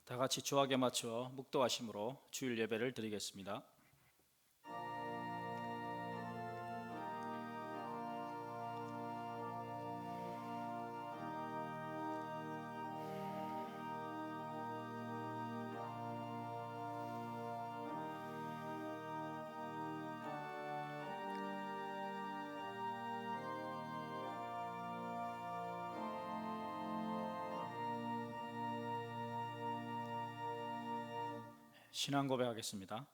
다 같이 주악에 맞춰 묵도하심으로 주일 예배를 드리겠습니다. 신앙 고백하겠습니다.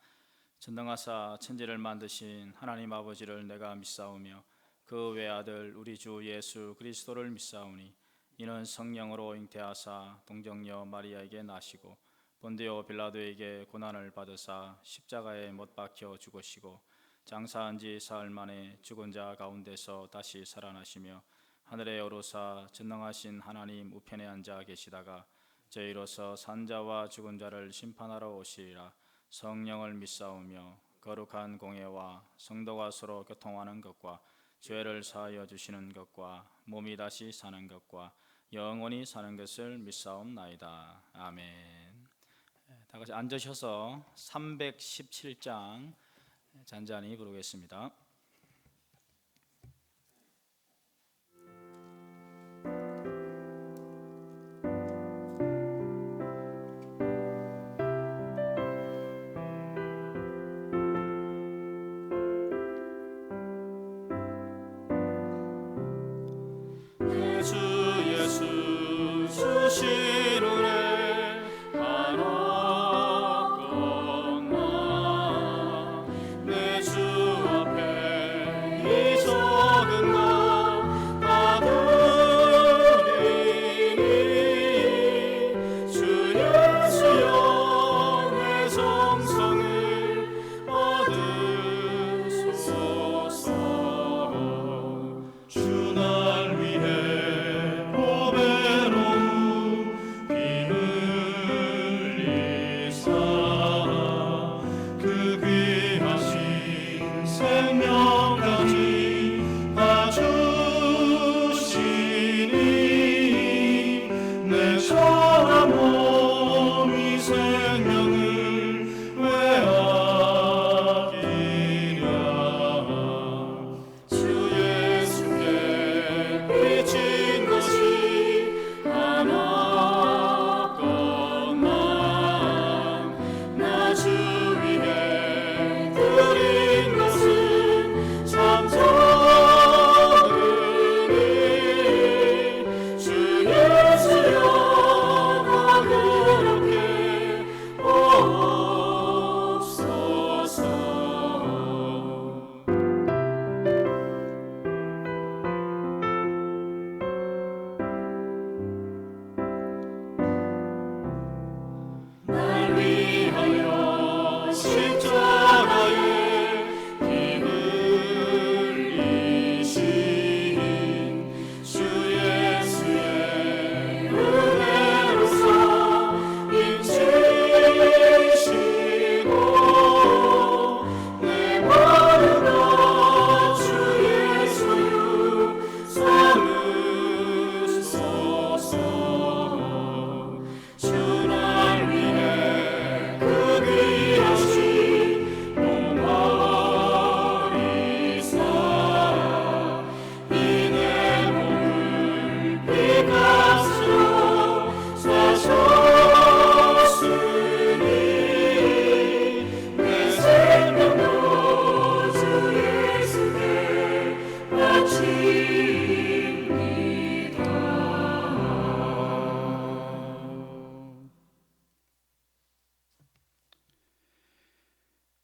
전능하사 천지를 만드신 하나님 아버지를 내가 믿사오며 그 외아들 우리 주 예수 그리스도를 믿사오니 이는 성령으로 잉태하사 동정녀 마리아에게 나시고 본디오 빌라도에게 고난을 받으사 십자가에 못 박혀 죽으시고 장사한 지 사흘 만에 죽은 자 가운데서 다시 살아나시며 하늘에 오르사 전능하신 하나님 우편에 앉아 계시다가 저희로서 산자와 죽은 자를 심판하러 오시리라. 성령을 믿사오며 거룩한 공예와 성도가 서로 교통하는 것과 죄를 사하여 주시는 것과 몸이 다시 사는 것과 영원히 사는 것을 믿사옵나이다. 아멘. 다 같이 앉으셔서 317장 잔잔히 부르겠습니다. 주 예수 주신 은혜 하나뿐나 내 주 앞에 이 적은 것 다 드리니 주 예수여 내 정성을 얻으소서. 주 날 위해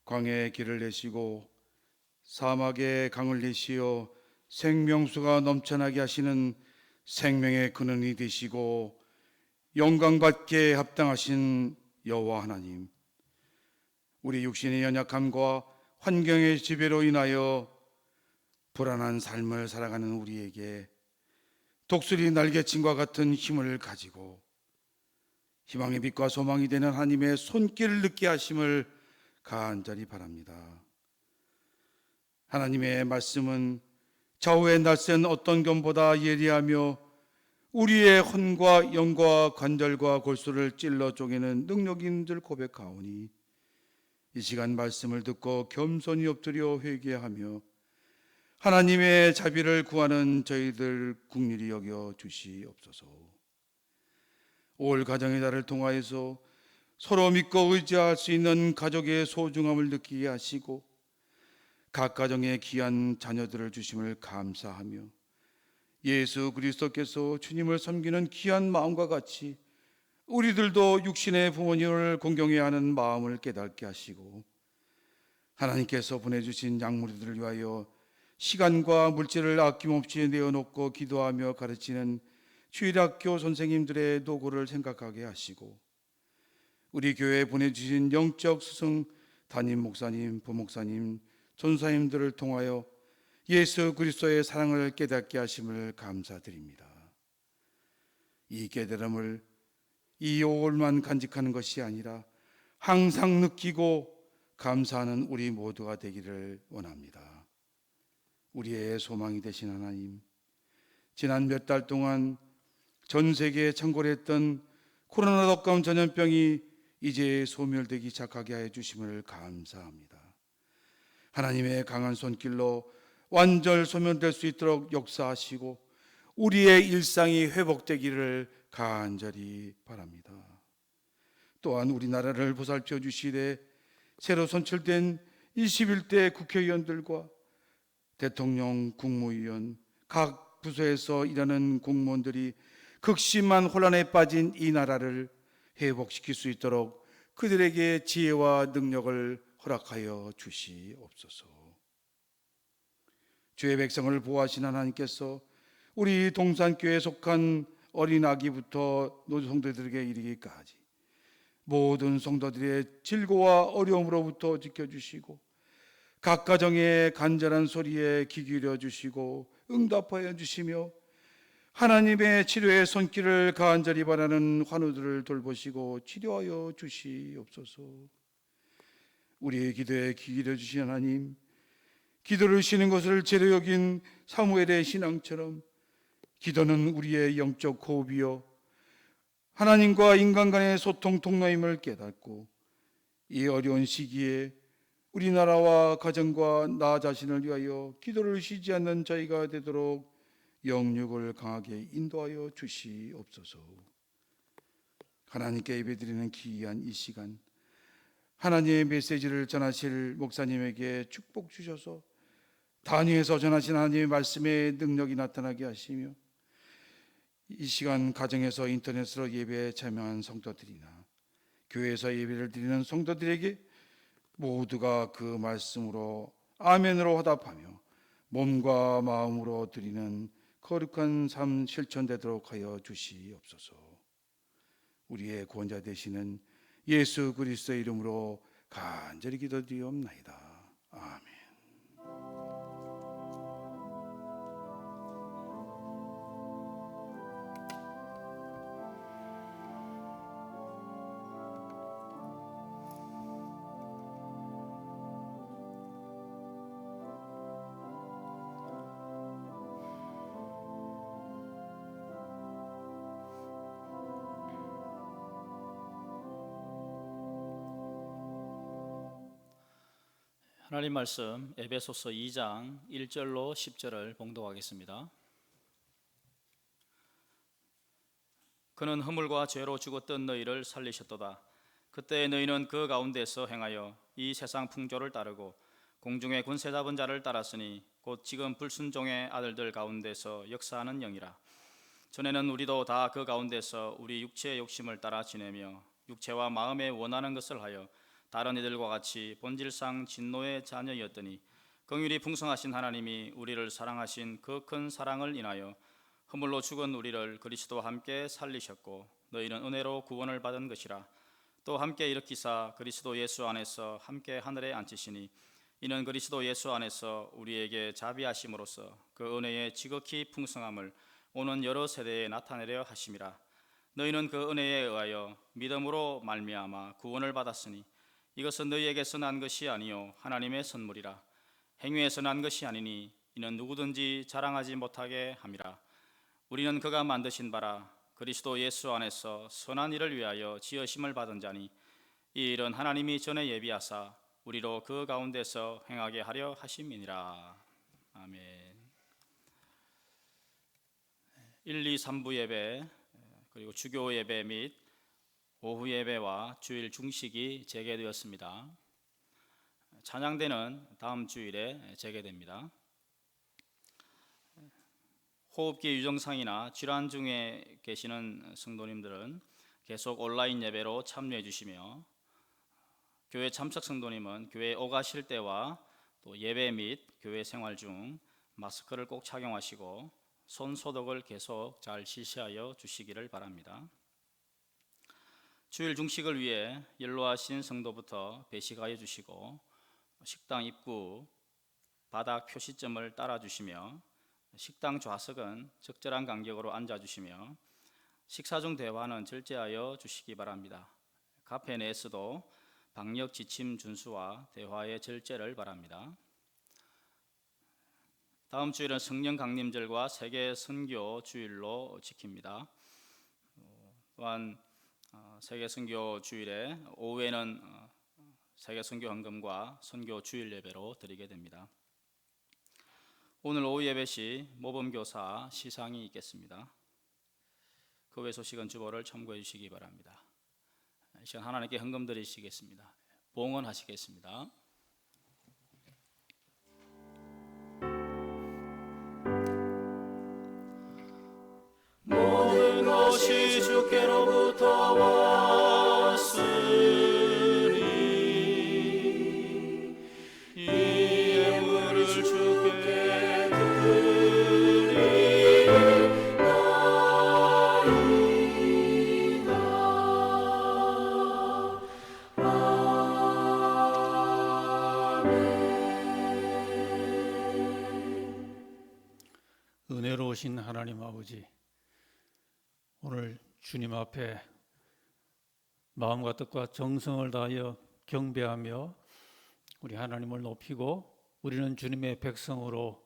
광야의 길을 내시고 사막에 강을 내시어 생명수가 넘쳐나게 하시는 생명의 근원이 되시고 영광받게 합당하신 여호와 하나님, 우리 육신의 연약함과 환경의 지배로 인하여 불안한 삶을 살아가는 우리에게 독수리 날개침과 같은 힘을 가지고 희망의 빛과 소망이 되는 하나님의 손길을 느끼게 하심을 간절히 바랍니다. 하나님의 말씀은 좌우의 날쌘 어떤 검보다 예리하며 우리의 혼과 영과 관절과 골수를 찔러 쪼개는 능력이 있는 줄 고백하오니 이 시간 말씀을 듣고 겸손히 엎드려 회개하며 하나님의 자비를 구하는 저희들 긍휼히 여겨 주시옵소서. 올 가정의 달을 통하여서 서로 믿고 의지할 수 있는 가족의 소중함을 느끼게 하시고 각 가정에 귀한 자녀들을 주심을 감사하며 예수 그리스도께서 주님을 섬기는 귀한 마음과 같이 우리들도 육신의 부모님을 공경해야 하는 마음을 깨닫게 하시고 하나님께서 보내주신 양무리들을 위하여 시간과 물질을 아낌없이 내어놓고 기도하며 가르치는 주일학교 선생님들의 노고를 생각하게 하시고 우리 교회에 보내주신 영적 스승 담임 목사님, 부목사님, 전사님들을 통하여 예수 그리스도의 사랑을 깨닫게 하심을 감사드립니다. 이 깨달음을 이 5월만 간직하는 것이 아니라 항상 느끼고 감사하는 우리 모두가 되기를 원합니다. 우리의 소망이 되신 하나님, 지난 몇 달 동안 전 세계에 창궐했던 코로나 독감 전염병이 이제 소멸되기 시작하게 해 주심을 감사합니다. 하나님의 강한 손길로 완전 소멸될 수 있도록 역사하시고 우리의 일상이 회복되기를 간절히 바랍니다. 또한 우리나라를 보살펴 주시되 새로 선출된 21대 국회의원들과 대통령, 국무위원, 각 부서에서 일하는 공무원들이 극심한 혼란에 빠진 이 나라를 회복시킬 수 있도록 그들에게 지혜와 능력을 허락하여 주시옵소서. 주의 백성을 보호하신 하나님께서 우리 동산교회에 속한 어린 아기부터 노성도들에게 이르기까지 모든 성도들의 질고와 어려움으로부터 지켜주시고 각 가정의 간절한 소리에 귀 기울여 주시고 응답하여 주시며 하나님의 치료의 손길을 간절히 바라는 환우들을 돌보시고 치료하여 주시옵소서. 우리의 기도에 귀 기울여 주신 하나님, 기도를 쉬는 것을 죄로 여긴 사무엘의 신앙처럼 기도는 우리의 영적 호흡이요 하나님과 인간 간의 소통 통로임을 깨닫고 이 어려운 시기에 우리나라와 가정과 나 자신을 위하여 기도를 쉬지 않는 저희가 되도록 영육을 강하게 인도하여 주시옵소서. 하나님께 예배드리는 귀한 이 시간, 하나님의 메시지를 전하실 목사님에게 축복 주셔서 단위에서 전하신 하나님의 말씀의 능력이 나타나게 하시며 이 시간 가정에서 인터넷으로 예배에 참여한 성도들이나 교회에서 예배를 드리는 성도들에게 모두가 그 말씀으로 아멘으로 화답하며 몸과 마음으로 드리는 거룩한 삶 실천되도록 하여 주시옵소서. 우리의 구원자 되시는 예수 그리스도의 이름으로 간절히 기도드리옵나이다. 아멘. 하나님 말씀 에베소서 2장 1절로 10절을 봉독하겠습니다. 그는 허물과 죄로 죽었던 너희를 살리셨도다. 그때 너희는 그 가운데서 행하여 이 세상 풍조를 따르고 공중의 군세 잡은 자를 따랐으니 곧 지금 불순종의 아들들 가운데서 역사하는 영이라. 전에는 우리도 다 그 가운데서 우리 육체의 욕심을 따라 지내며 육체와 마음에 원하는 것을 하여 다른 이들과 같이 본질상 진노의 자녀였더니 긍휼이 풍성하신 하나님이 우리를 사랑하신 그 큰 사랑을 인하여 허물로 죽은 우리를 그리스도와 함께 살리셨고 너희는 은혜로 구원을 받은 것이라. 또 함께 일으키사 그리스도 예수 안에서 함께 하늘에 앉히시니 이는 그리스도 예수 안에서 우리에게 자비하심으로써 그 은혜의 지극히 풍성함을 오는 여러 세대에 나타내려 하심이라. 너희는 그 은혜에 의하여 믿음으로 말미암아 구원을 받았으니 이것은 너희에게서 난 것이 아니요 하나님의 선물이라. 행위에서 난 것이 아니니 이는 누구든지 자랑하지 못하게 함이라. 우리는 그가 만드신 바라 그리스도 예수 안에서 선한 일을 위하여 지으심을 받은 자니 이 일은 하나님이 전에 예비하사 우리로 그 가운데서 행하게 하려 하심이니라. 아멘. 1, 2, 3부 예배 그리고 주교 예배 및 오후 예배와 주일 중식이 재개되었습니다. 찬양대는 다음 주일에 재개됩니다. 호흡기 유정상이나 질환 중에 계시는 성도님들은 계속 온라인 예배로 참여해 주시며 교회 참석 성도님은 교회에 오가실 때와 또 예배 및 교회 생활 중 마스크를 꼭 착용하시고 손 소독을 계속 잘 실시하여 주시기를 바랍니다. 주일 중식을 위해 연로하신 성도부터 배식하여 주시고 식당 입구 바닥 표시점을 따라 주시며 식당 좌석은 적절한 간격으로 앉아 주시며 식사 중 대화는 절제하여 주시기 바랍니다. 카페 내에서도 방역 지침 준수와 대화의 절제를 바랍니다. 다음 주일은 성령 강림절과 세계 선교 주일로 지킵니다. 또한 세계 선교 주일에 오후에는 세계 선교 헌금과 선교 주일 예배로 드리게 됩니다. 오늘 오후 예배 시 모범교사 시상이 있겠습니다. 그 외 소식은 주보를 참고해 주시기 바랍니다. 이 시간 하나님께 헌금 드리시겠습니다. 봉헌하시겠습니다. 모든 것이 주께로부터 왔으니 이 예물을 주께 은혜로우신 하나님 아버지, 오늘 주님 앞에 마음과 뜻과 정성을 다하여 경배하며 우리 하나님을 높이고 우리는 주님의 백성으로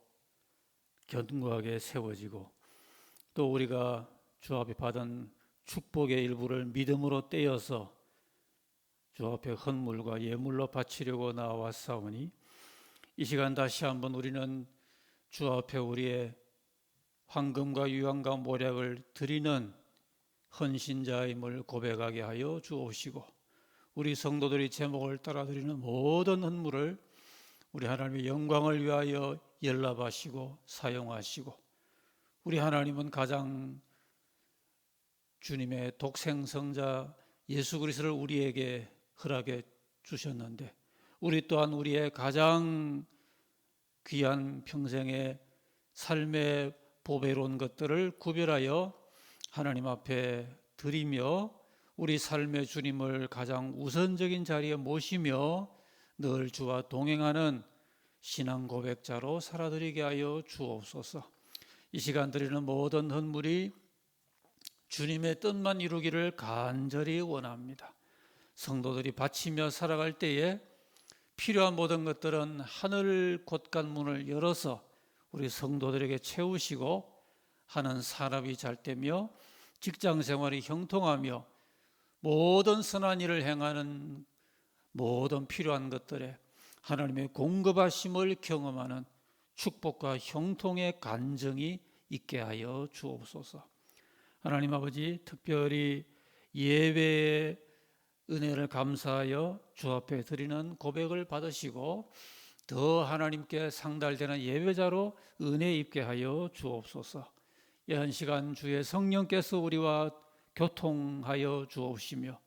견고하게 세워지고 또 우리가 주 앞에 받은 축복의 일부를 믿음으로 떼어서 주 앞에 헌물과 예물로 바치려고 나왔사오니 이 시간 다시 한번 우리는 주 앞에 우리의 황금과 유황과 모략을 드리는 헌신자임을 고백하게 하여 주옵시고 우리 성도들이 제목을 따라 드리는 모든 헌물을 우리 하나님의 영광을 위하여 연락하시고 사용하시고 우리 하나님은 가장 주님의 독생성자 예수 그리스도를 우리에게 허락해 주셨는데 우리 또한 우리의 가장 귀한 평생의 삶의 보배로운 것들을 구별하여 하나님 앞에 드리며 우리 삶의 주님을 가장 우선적인 자리에 모시며 늘 주와 동행하는 신앙 고백자로 살아드리게 하여 주옵소서. 이 시간 드리는 모든 헌물이 주님의 뜻만 이루기를 간절히 원합니다. 성도들이 바치며 살아갈 때에 필요한 모든 것들은 하늘 곳간문을 열어서 우리 성도들에게 채우시고 하는 산업이 잘 되며 직장 생활이 형통하며 모든 선한 일을 행하는 모든 필요한 것들에 하나님의 공급하심을 경험하는 축복과 형통의 간증이 있게 하여 주옵소서. 하나님 아버지, 특별히 예배의 은혜를 감사하여 주 앞에 드리는 고백을 받으시고 더 하나님께 상달되는 예배자로 은혜 입게 하여 주옵소서. 이 한 시간 주의 성령께서 우리와 교통하여 주옵시며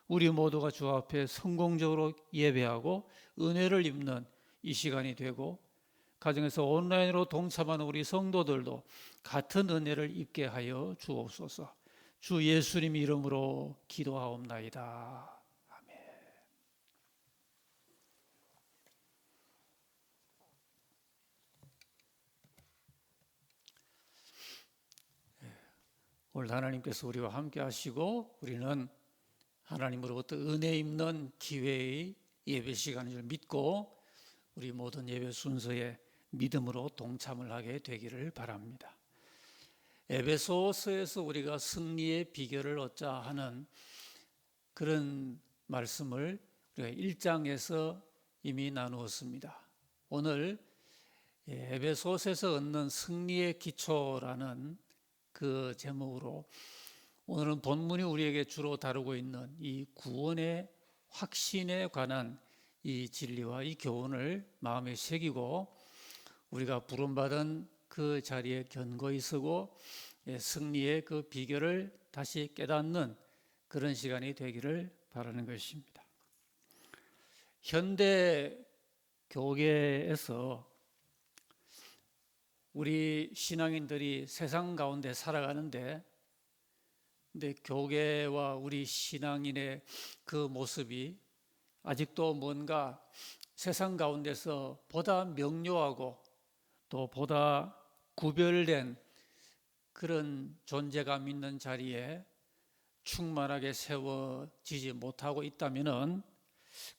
우리 모두가 주 앞에 성공적으로 예배하고 은혜를 입는 이 시간이 되고 가정에서 온라인으로 동참하는 우리 성도들도 같은 은혜를 입게 하여 주옵소서. 주 예수님 이름으로 기도하옵나이다. 아멘. 오늘 하나님께서 우리와 함께 하시고 우리는 하나님으로부터 은혜 입는 기회의 예배 시간인 줄 믿고 우리 모든 예배 순서에 믿음으로 동참을 하게 되기를 바랍니다. 에베소서에서 우리가 승리의 비결을 얻자 하는 그런 말씀을 우리가 1장에서 이미 나누었습니다. 오늘 에베소서에서 얻는 승리의 기초라는 그 제목으로 오늘은 본문이 우리에게 주로 다루고 있는 이 구원의 확신에 관한 이 진리와 이 교훈을 마음에 새기고 우리가 부름받은 그 자리에 견고히 서고 승리의 그 비결을 다시 깨닫는 그런 시간이 되기를 바라는 것입니다. 현대 교계에서 우리 신앙인들이 세상 가운데 살아가는데 근데 교계와 우리 신앙인의 그 모습이 아직도 뭔가 세상 가운데서 보다 명료하고 또 보다 구별된 그런 존재감 있는 자리에 충만하게 세워지지 못하고 있다면은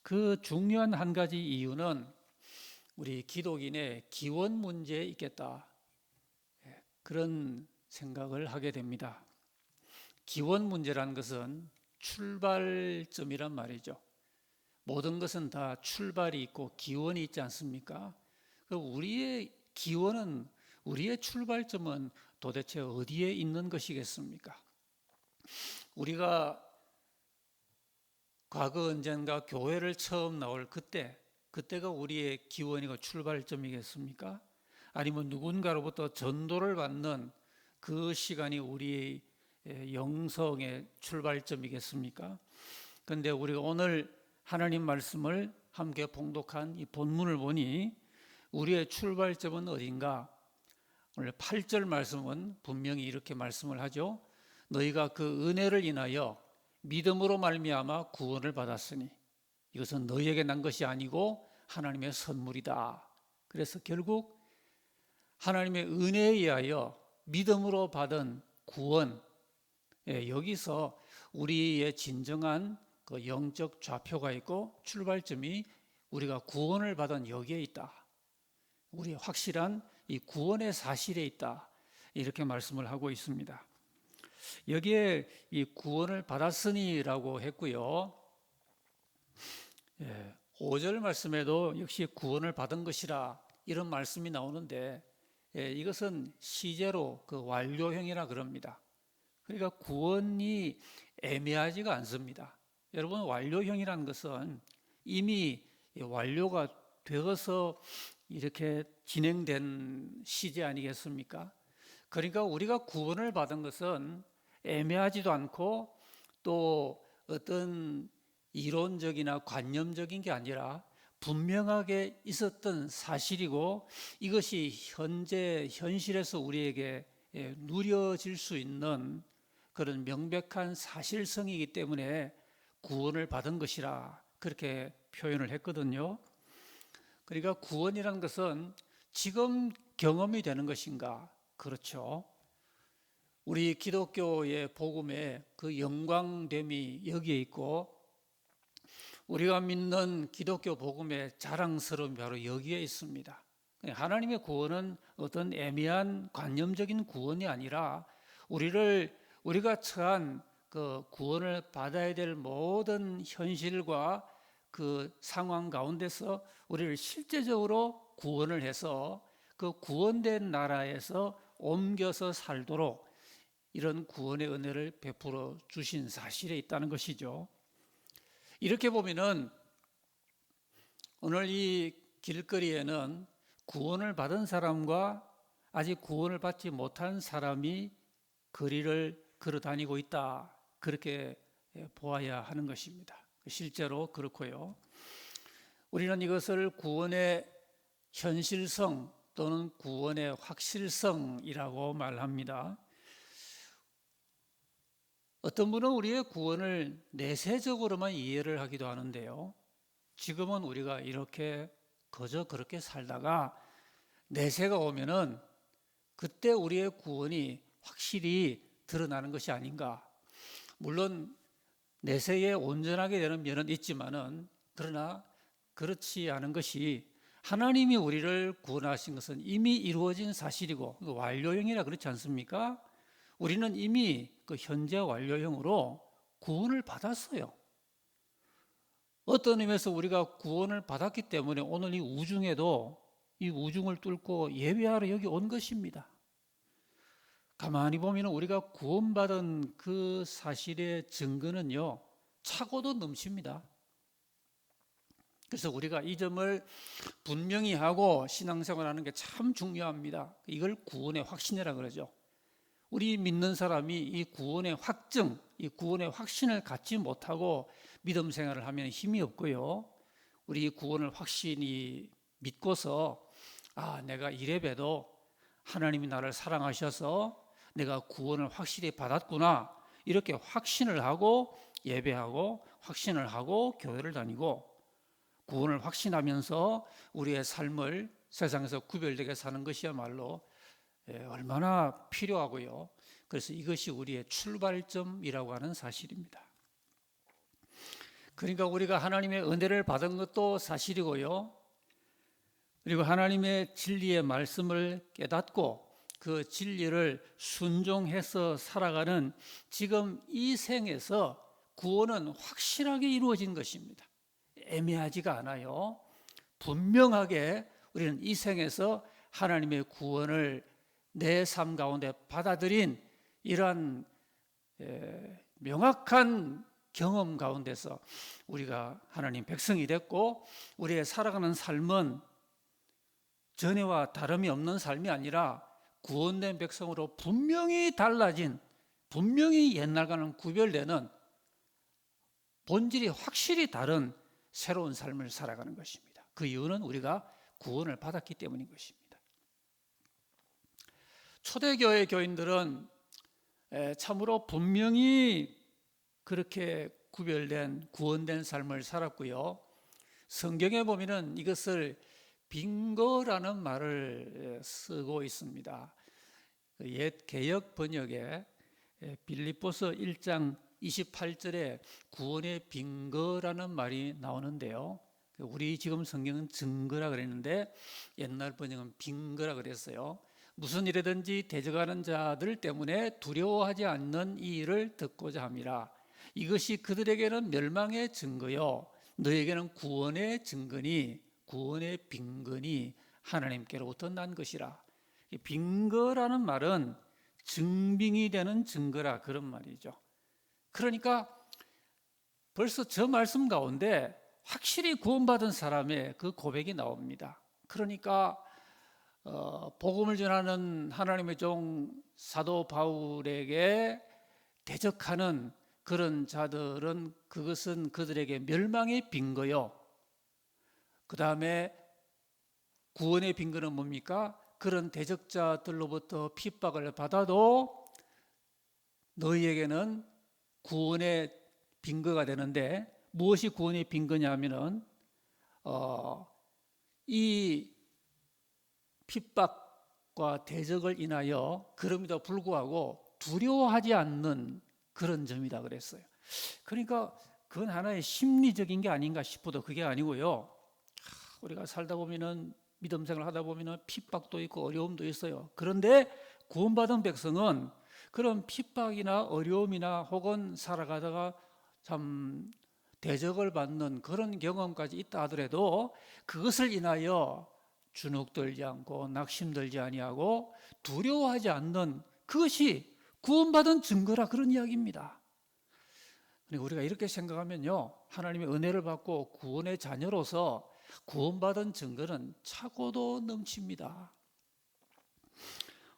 그 중요한 한 가지 이유는 우리 기독인의 기원 문제에 있겠다. 그런 생각을 하게 됩니다. 기원 문제라는 것은 출발점이란 말이죠. 모든 것은 다 출발이 있고 기원이 있지 않습니까? 우리의 기원은, 우리의 출발점은 도대체 어디에 있는 것이겠습니까? 우리가 과거 언젠가 교회를 처음 나올 그때가 우리의 기원이고 출발점이겠습니까? 아니면 누군가로부터 전도를 받는 그 시간이 우리의 영성의 출발점이겠습니까? 그런데 우리가 오늘 하나님 말씀을 함께 봉독한 이 본문을 보니 우리의 출발점은 어딘가? 오늘 8절 말씀은 분명히 이렇게 말씀을 하죠. 너희가 그 은혜를 인하여 믿음으로 말미암아 구원을 받았으니 이것은 너희에게 난 것이 아니고 하나님의 선물이다. 그래서 결국 하나님의 은혜에 의하여 믿음으로 받은 구원, 여기서 우리의 진정한 그 영적 좌표가 있고 출발점이 우리가 구원을 받은 여기에 있다. 우리의 확실한 이 구원의 사실에 있다. 이렇게 말씀을 하고 있습니다. 여기에 이 구원을 받았으니라고 했고요. 5절 말씀에도 역시 구원을 받은 것이라 이런 말씀이 나오는데 이것은 시제로 그 완료형이라 그럽니다. 그러니까 구원이 애매하지가 않습니다. 여러분, 완료형이라는 것은 이미 완료가 되어서 이렇게 진행된 시제 아니겠습니까? 그러니까 우리가 구원을 받은 것은 애매하지도 않고 또 어떤 이론적이나 관념적인 게 아니라 분명하게 있었던 사실이고 이것이 현실에서 우리에게 누려질 수 있는 그런 명백한 사실성이기 때문에 구원을 받은 것이라 그렇게 표현을 했거든요. 그러니까 구원이라는 것은 지금 경험이 되는 것인가? 그렇죠. 우리 기독교의 복음의 그 영광됨이 여기에 있고 우리가 믿는 기독교 복음의 자랑스러움이 바로 여기에 있습니다. 하나님의 구원은 어떤 애매한 관념적인 구원이 아니라 우리가 처한 그 구원을 받아야 될 모든 현실과 그 상황 가운데서 우리를 실제적으로 구원을 해서 그 구원된 나라에서 옮겨서 살도록 이런 구원의 은혜를 베풀어 주신 사실에 있다는 것이죠. 이렇게 보면은 오늘 이 길거리에는 구원을 받은 사람과 아직 구원을 받지 못한 사람이 거리를 걸어 다니고 있다. 그렇게 보아야 하는 것입니다. 실제로 그렇고요. 우리는 이것을 구원의 현실성 또는 구원의 확실성이라고 말합니다. 어떤 분은 우리의 구원을 내세적으로만 이해를 하기도 하는데요. 지금은 우리가 이렇게 그저 그렇게 살다가 내세가 오면은 그때 우리의 구원이 확실히 드러나는 것이 아닌가. 물론 내세에 온전하게 되는 면은 있지만은 그러나 그렇지 않은 것이 하나님이 우리를 구원하신 것은 이미 이루어진 사실이고 완료형이라 그렇지 않습니까? 우리는 이미 그 현재 완료형으로 구원을 받았어요. 어떤 의미에서 우리가 구원을 받았기 때문에 오늘 이 우중에도 이 우중을 뚫고 예배하러 여기 온 것입니다. 가만히 보면 우리가 구원받은 그 사실의 증거는요, 차고도 넘칩니다. 그래서 우리가 이 점을 분명히 하고 신앙생활하는 게 참 중요합니다. 이걸 구원의 확신이라 그러죠. 우리 믿는 사람이 이 구원의 확증, 이 구원의 확신을 갖지 못하고 믿음 생활을 하면 힘이 없고요. 우리 구원을 확신히 믿고서 내가 이래봬도 하나님이 나를 사랑하셔서 내가 구원을 확실히 받았구나, 이렇게 확신을 하고 예배하고 확신을 하고 교회를 다니고 구원을 확신하면서 우리의 삶을 세상에서 구별되게 사는 것이야말로 얼마나 필요하고요. 그래서 이것이 우리의 출발점이라고 하는 사실입니다. 그러니까 우리가 하나님의 은혜를 받은 것도 사실이고요. 그리고 하나님의 진리의 말씀을 깨닫고 그 진리를 순종해서 살아가는 지금 이 생에서 구원은 확실하게 이루어진 것입니다. 애매하지가 않아요. 분명하게 우리는 이 생에서 하나님의 구원을 내 삶 가운데 받아들인 이러한 명확한 경험 가운데서 우리가 하나님 백성이 됐고, 우리의 살아가는 삶은 전에와 다름이 없는 삶이 아니라 구원된 백성으로 분명히 달라진, 분명히 옛날과는 구별되는 본질이 확실히 다른 새로운 삶을 살아가는 것입니다. 그 이유는 우리가 구원을 받았기 때문인 것입니다. 초대교회 교인들은 참으로 분명히 그렇게 구별된 구원된 삶을 살았고요. 성경에 보면은 이것을 빈거라는 말을 쓰고 있습니다. 옛 개역 번역에 빌립보서 1장 28절에 구원의 빈거라는 말이 나오는데요. 우리 지금 성경은 증거라 그랬는데 옛날 번역은 빈거라 그랬어요. 무슨 일이든지 대적하는 자들 때문에 두려워하지 않는 이 일을 듣고자 함이라. 이것이 그들에게는 멸망의 증거요 너에게는 구원의 증거니, 구원의 빈건이 하나님께로부터 난 것이라. 빈거라는 말은 증빙이 되는 증거라, 그런 말이죠. 그러니까 벌써 저 말씀 가운데 확실히 구원받은 사람의 그 고백이 나옵니다. 그러니까 복음을 전하는 하나님의 종 사도 바울에게 대적하는 그런 자들은 그것은 그들에게 멸망의 빈거요. 그 다음에 구원의 빈거는 뭡니까? 그런 대적자들로부터 핍박을 받아도 너희에게는 구원의 빈거가 되는데, 무엇이 구원의 빈거냐 하면은 이 핍박과 대적을 인하여 그럼에도 불구하고 두려워하지 않는 그런 점이다 그랬어요. 그러니까 그건 하나의 심리적인 게 아닌가 싶어도 그게 아니고요. 우리가 살다 보면은 믿음 생활을 하다 보면은 핍박도 있고 어려움도 있어요. 그런데 구원받은 백성은 그런 핍박이나 어려움이나 혹은 살아가다가 참 대적을 받는 그런 경험까지 있다 하더라도 그것을 인하여 주눅들지 않고 낙심들지 아니하고 두려워하지 않는 그것이 구원받은 증거라, 그런 이야기입니다. 우리가 이렇게 생각하면요, 하나님의 은혜를 받고 구원의 자녀로서 구원받은 증거는 차고도 넘칩니다.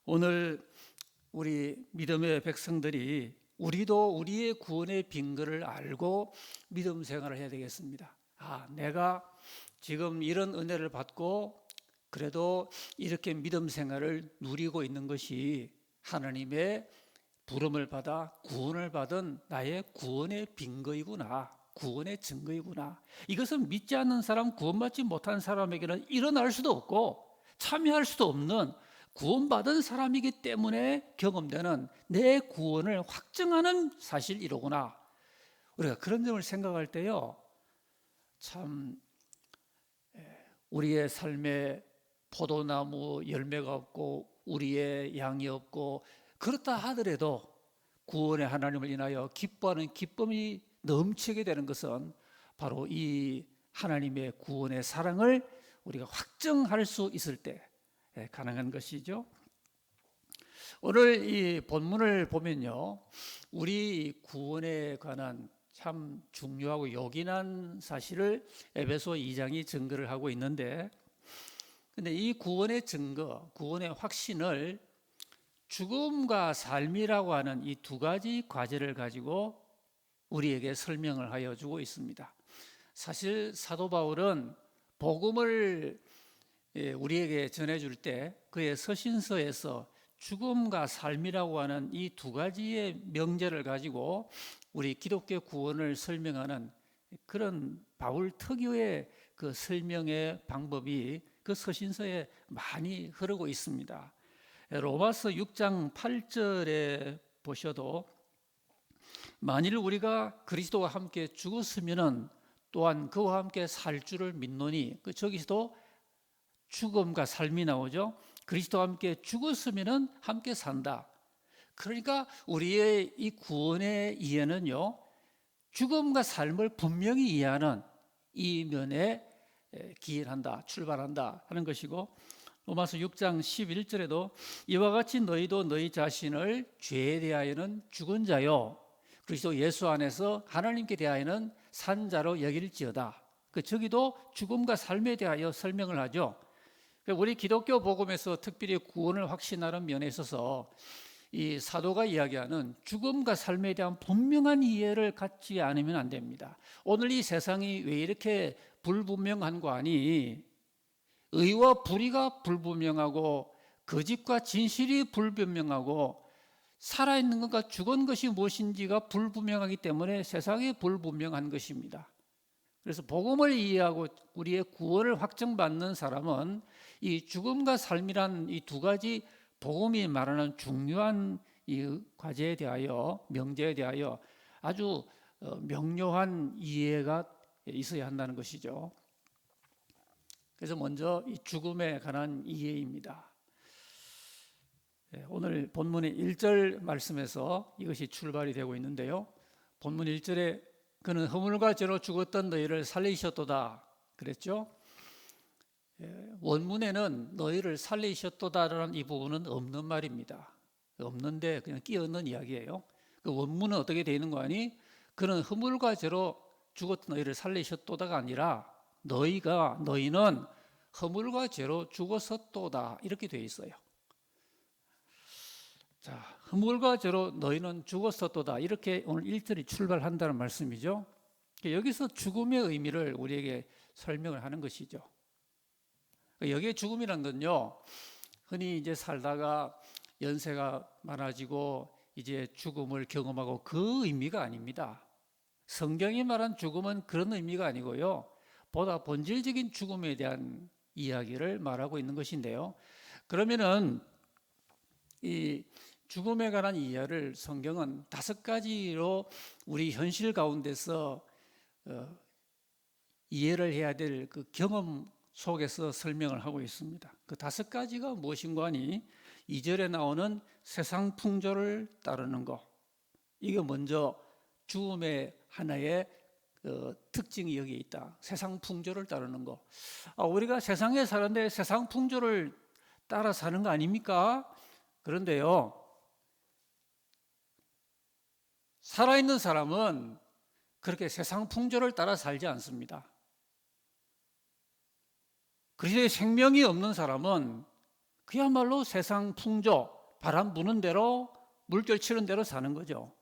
오늘 우리 믿음의 백성들이 우리도 우리의 구원의 빈거를 알고 믿음 생활을 해야 되겠습니다. 내가 지금 이런 은혜를 받고 그래도 이렇게 믿음 생활을 누리고 있는 것이 하나님의 부름을 받아 구원을 받은 나의 구원의 빈거이구나, 구원의 증거이구나. 이것은 믿지 않는 사람, 구원받지 못한 사람에게는 일어날 수도 없고 참여할 수도 없는 구원받은 사람이기 때문에 경험되는 내 구원을 확증하는 사실이로구나. 우리가 그런 점을 생각할 때요, 참 우리의 삶에 포도나무 열매가 없고 우리의 양이 없고 그렇다 하더라도 구원의 하나님을 인하여 기뻐하는 기쁨이 넘치게 되는 것은 바로 이 하나님의 구원의 사랑을 우리가 확증할 수 있을 때 가능한 것이죠. 오늘 이 본문을 보면요, 우리 구원에 관한 참 중요하고 요긴한 사실을 에베소 2장이 증거를 하고 있는데, 근데 이 구원의 증거, 구원의 확신을 죽음과 삶이라고 하는 이 두 가지 과제를 가지고 우리에게 설명을 하여 주고 있습니다. 사실 사도 바울은 복음을 우리에게 전해줄 때 그의 서신서에서 죽음과 삶이라고 하는 이 두 가지의 명제를 가지고 우리 기독교 구원을 설명하는 그런 바울 특유의 그 설명의 방법이 그 서신서에 많이 흐르고 있습니다. 로마서 6장 8절에 보셔도 만일 우리가 그리스도와 함께 죽었으면은 또한 그와 함께 살 줄을 믿노니, 저기서도 죽음과 삶이 나오죠. 그리스도와 함께 죽었으면은 함께 산다. 그러니까 우리의 이 구원의 이해는요, 죽음과 삶을 분명히 이해하는 이 면에 기인한다, 출발한다 하는 것이고, 로마서 6장 11절에도 이와 같이 너희도 너희 자신을 죄에 대하여는 죽은 자요 그리스도 예수 안에서 하나님께 대하여는 산 자로 여길지어다. 저기도 죽음과 삶에 대하여 설명을 하죠. 우리 기독교 복음에서 특별히 구원을 확신하는 면에 있어서 이 사도가 이야기하는 죽음과 삶에 대한 분명한 이해를 갖지 않으면 안 됩니다. 오늘 이 세상이 왜 이렇게 불분명한 거 아니? 의와 불의가 불분명하고 거짓과 진실이 불분명하고 살아있는 것과 죽은 것이 무엇인지가 불분명하기 때문에 세상이 불분명한 것입니다. 그래서 복음을 이해하고 우리의 구원을 확정받는 사람은 이 죽음과 삶이란 이 두 가지 복음이 말하는 중요한 이 과제에 대하여, 명제에 대하여 아주 명료한 이해가 있어야 한다는 것이죠. 그래서 먼저 이 죽음에 관한 이해입니다. 오늘 본문의 1절 말씀에서 이것이 출발이 되고 있는데요. 본문 1절에 그는 허물과 죄로 죽었던 너희를 살리셨도다 그랬죠. 원문에는 너희를 살리셨도다라는 이 부분은 없는 말입니다. 없는데 그냥 끼얹는 이야기예요. 그 원문은 어떻게 되어 있는 거 아니? 그는 허물과 죄로 죽었던 너희를 살리셨도다가 아니라 너희는 허물과 죄로 죽었었도다 이렇게 되어 있어요. 자, 허물과 죄로 너희는 죽었었도다 이렇게 오늘 1절이 출발한다는 말씀이죠. 여기서 죽음의 의미를 우리에게 설명을 하는 것이죠. 여기에 죽음이란 건요, 흔히 이제 살다가 연세가 많아지고 이제 죽음을 경험하고 그 의미가 아닙니다. 성경이 말한 죽음은 그런 의미가 아니고요, 보다 본질적인 죽음에 대한 이야기를 말하고 있는 것인데요. 그러면은 이 죽음에 관한 이해를 성경은 5가지로 우리 현실 가운데서 이해를 해야 될 그 경험 속에서 설명을 하고 있습니다. 그 5가지가 무엇인가 하니 2절에 나오는 세상 풍조를 따르는 것, 이게 먼저 죽음의 하나의 특징이 여기에 있다. 세상 풍조를 따르는 것. 우리가 세상에 사는데 세상 풍조를 따라 사는 거 아닙니까? 그런데요, 살아있는 사람은 그렇게 세상 풍조를 따라 살지 않습니다. 그리스도의 생명이 없는 사람은 그야말로 세상 풍조, 바람 부는 대로 물결 치는 대로 사는 거죠.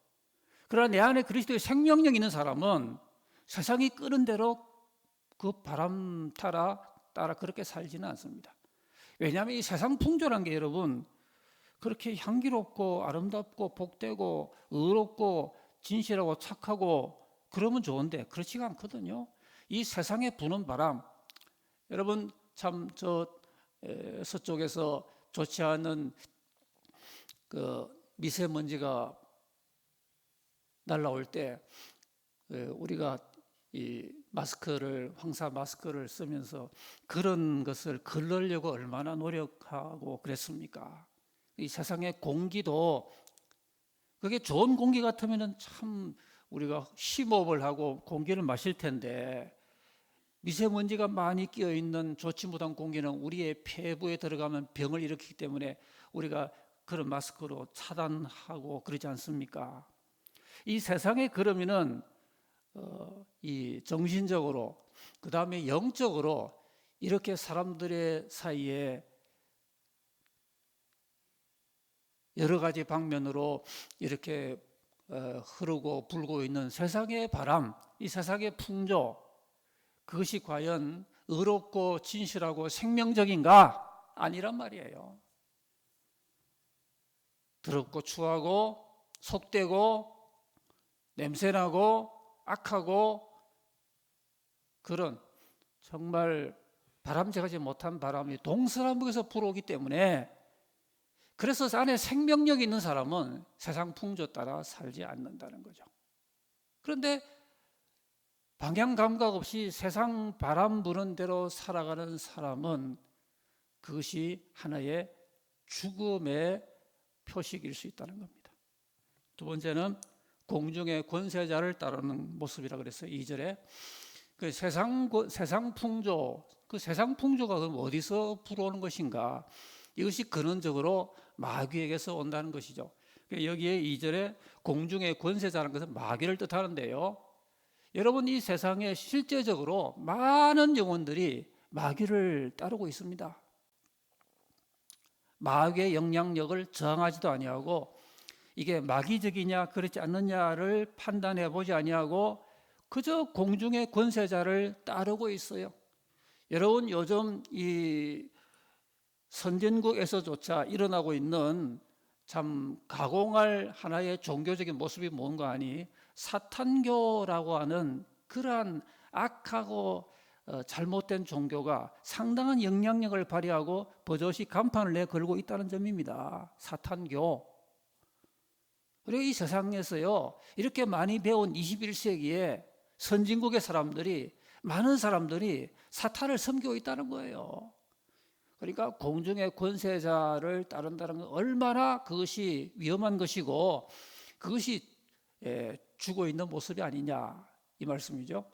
그러나 내 안에 그리스도의 생명력 있는 사람은 세상이 끄는 대로 그 바람 따라 그렇게 살지는 않습니다. 왜냐하면 이 세상 풍조란 게 여러분 그렇게 향기롭고 아름답고 복되고 의롭고 진실하고 착하고 그러면 좋은데 그렇지가 않거든요. 이 세상에 부는 바람, 여러분 참 서쪽에서 좋지 않은 그 미세먼지가 날라올 때 우리가 이 황사 마스크를 쓰면서 그런 것을 걸러려고 얼마나 노력하고 그랬습니까? 이 세상의 공기도 그게 좋은 공기 같으면은 참 우리가 심호흡을 하고 공기를 마실 텐데 미세먼지가 많이 끼어 있는 좋지 못한 공기는 우리의 폐부에 들어가면 병을 일으키기 때문에 우리가 그런 마스크로 차단하고 그러지 않습니까? 이 세상에 그러면은 이 정신적으로 그 다음에 영적으로 이렇게 사람들의 사이에 여러 가지 방면으로 이렇게 흐르고 불고 있는 세상의 바람, 이 세상의 풍조, 그것이 과연 의롭고 진실하고 생명적인가? 아니란 말이에요. 더럽고 추하고 속되고 냄새나고 악하고 그런 정말 바람직하지 못한 바람이 동서남북에서 불어오기 때문에 그래서 안에 생명력이 있는 사람은 세상 풍조 따라 살지 않는다는 거죠. 그런데 방향 감각 없이 세상 바람 부는 대로 살아가는 사람은 그것이 하나의 죽음의 표식일 수 있다는 겁니다. 두 번째는 공중의 권세자를 따르는 모습이라 그랬어요. 2절에 그 세상 풍조, 그 세상 풍조가 그럼 어디서 불어오는 것인가? 이것이 근원적으로 마귀에게서 온다는 것이죠. 여기에 2절에 공중의 권세자라는 것은 마귀를 뜻하는데요. 여러분, 이 세상에 실제적으로 많은 영혼들이 마귀를 따르고 있습니다. 마귀의 영향력을 저항하지도 아니하고 이게 마귀적이냐 그렇지 않느냐를 판단해 보지 아니하고 그저 공중의 권세자를 따르고 있어요. 여러분, 요즘 이 선진국에서조차 일어나고 있는 참 가공할 하나의 종교적인 모습이 뭔가 하니 사탄교라고 하는 그러한 악하고 잘못된 종교가 상당한 영향력을 발휘하고 버젓이 간판을 내걸고 있다는 점입니다. 사탄교. 그리고 이 세상에서요, 이렇게 많이 배운 21세기에 선진국의 사람들이, 많은 사람들이 사탄을 섬기고 있다는 거예요. 그러니까 공중의 권세자를 따른다는 건 얼마나 그것이 위험한 것이고 그것이 죽어 있는 모습이 아니냐 이 말씀이죠.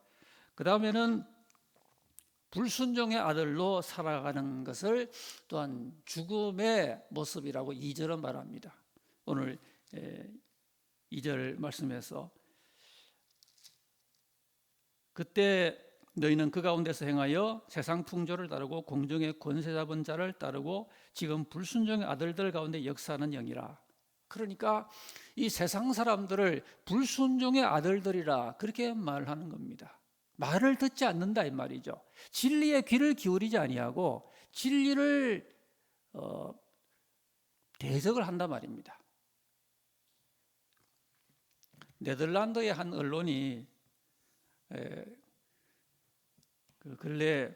그 다음에는 불순종의 아들로 살아가는 것을 또한 죽음의 모습이라고 2절은 말합니다. 오늘 2절 말씀에서 그때 너희는 그 가운데서 행하여 세상 풍조를 따르고 공중의 권세 잡은 자를 따르고 지금 불순종의 아들들 가운데 역사하는 영이라. 그러니까 이 세상 사람들을 불순종의 아들들이라 그렇게 말하는 겁니다. 말을 듣지 않는다 이 말이죠. 진리에 귀를 기울이지 아니하고 진리를 대적을 한단 말입니다. 네덜란드의 한 언론이 그 근래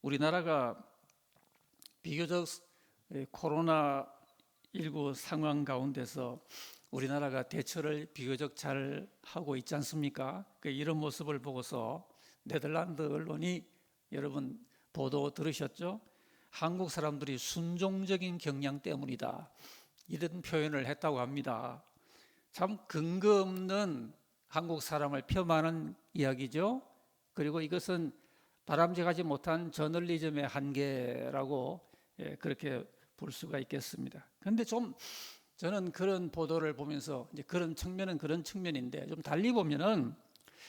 우리나라가 비교적 코로나19 상황 가운데서 우리나라가 대처를 비교적 잘 하고 있지 않습니까? 이런 모습을 보고서 네덜란드 언론이 여러분 보도 들으셨죠? 한국 사람들이 순종적인 경향 때문이다 이런 표현을 했다고 합니다. 참 근거 없는 한국 사람을 폄하하는 이야기죠. 그리고 이것은 바람직하지 못한 저널리즘의 한계라고 그렇게 볼 수가 있겠습니다. 그런데 좀 저는 그런 보도를 보면서 이제 그런 측면은 그런 측면인데 좀 달리 보면은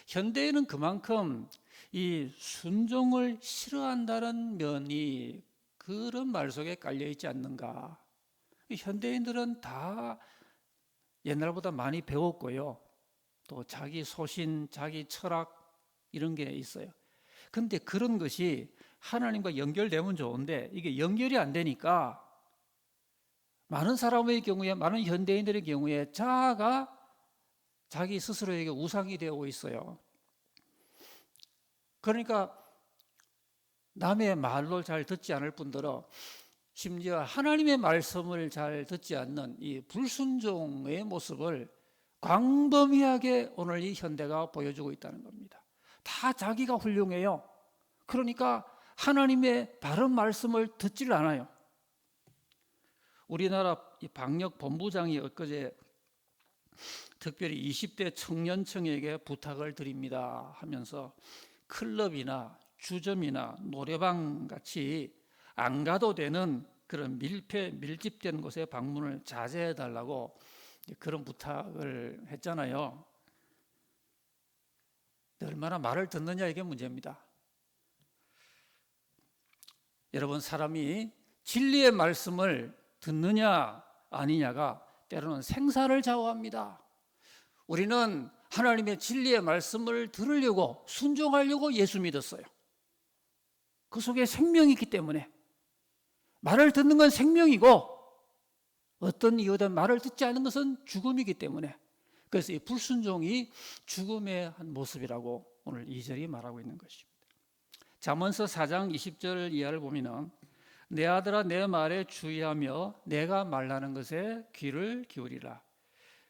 현대인은 그만큼 이 순종을 싫어한다는 면이 그런 말 속에 깔려 있지 않는가. 현대인들은 다 옛날보다 많이 배웠고요. 또 자기 소신, 자기 철학 이런 게 있어요. 근데 그런 것이 하나님과 연결되면 좋은데 이게 연결이 안 되니까 많은 사람의 경우에, 많은 현대인들의 경우에 자아가 자기 스스로에게 우상이 되고 있어요. 그러니까 남의 말로 잘 듣지 않을 뿐더러 심지어 하나님의 말씀을 잘 듣지 않는 이 불순종의 모습을 광범위하게 오늘 이 현대가 보여주고 있다는 겁니다. 다 자기가 훌륭해요. 그러니까 하나님의 바른 말씀을 듣질 않아요. 우리나라 이 방역 본부장이 엊그제 특별히 20대 청년층에게 부탁을 드립니다 하면서 클럽이나 주점이나 노래방 같이 안 가도 되는 그런 밀집된 곳에 방문을 자제해 달라고 그런 부탁을 했잖아요. 얼마나 말을 듣느냐 이게 문제입니다. 여러분, 사람이 진리의 말씀을 듣느냐 아니냐가 때로는 생사를 좌우합니다. 우리는 하나님의 진리의 말씀을 들으려고 순종하려고 예수 믿었어요. 그 속에 생명이 있기 때문에 말을 듣는 건 생명이고 어떤 이유든 말을 듣지 않는 것은 죽음이기 때문에 그래서 이 불순종이 죽음의 한 모습이라고 오늘 2절이 말하고 있는 것입니다. 잠언서 4장 20절 이하를 보면은 내 아들아 내 말에 주의하며 내가 말하는 것에 귀를 기울이라.